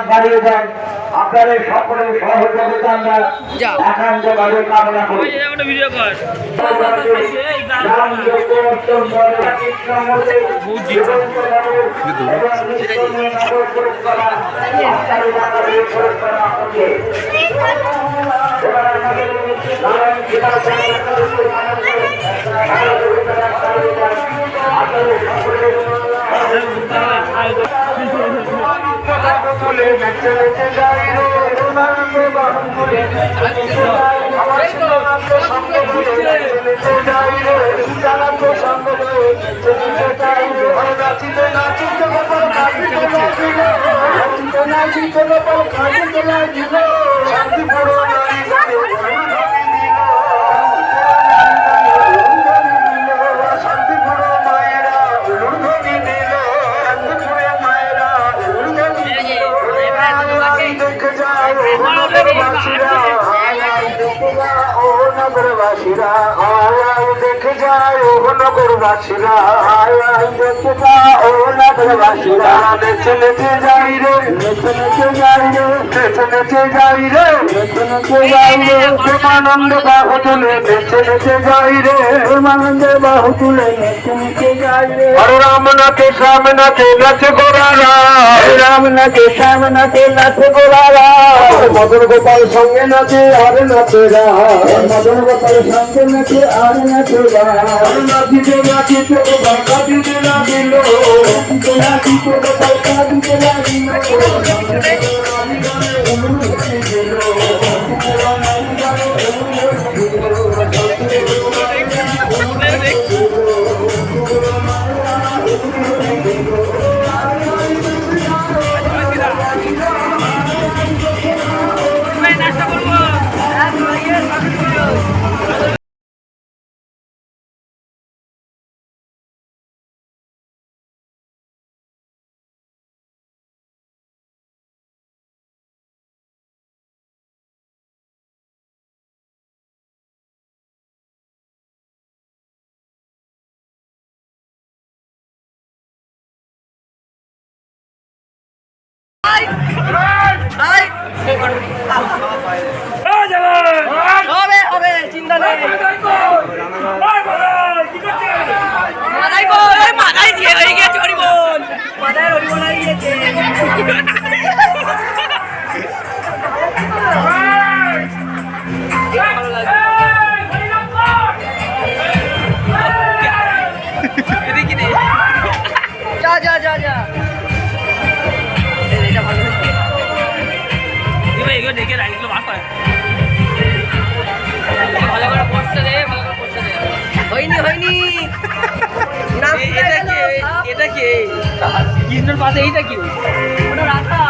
বাড়িয়ে দেন। আপনাদের সকলের সহযোগিতা আমরা একান্তভাবে কামনা করি। নগরবাসীরা আয় দেখে যায় ও নগরবাসীরা আয় দেখে যায় ও নগরবাসীরা নেচে নেচে যাই রে নেচে নেচে যাই রে নেচে নেচে যাই রে নেচে নেচে যাই রে প্রেমানন্দ বাহু তুলে নেচে নেচে যাই রে প্রেমানন্দ বাহু তুলে নেচে নেচে যাই রে হরে রাম নাচে শ্যাম নাচে নাচে গোরারা হরে রাম নাচে শ্যাম নাচে নাচে গোরারা মদন গোপাল সঙ্গে নাচে হরে নাচেরা মদন গোপাল সঙ্গে নাচে আর নাচে নাচিতে নাচিতে গোপাল কাঁদিতে লাগিল নাচিতে গোপাল কাঁদিতে লাগিল হবে চিন্তা নেই মাথায় দিয়ে হয়ে গেছে হরিবল মাথায় হরিবল হয়ে গেছে ভালো লাগে যা যা যা যা এটা ভালো হচ্ছে এগুলো দেখে রাখলো ভালো হয় ভালো করে পোস্ট দে ভালো করে পোস্ট দে হয়নি হয়নি এটা কি কৃষ্ণর পাশে এইটা কি ওটা রাখা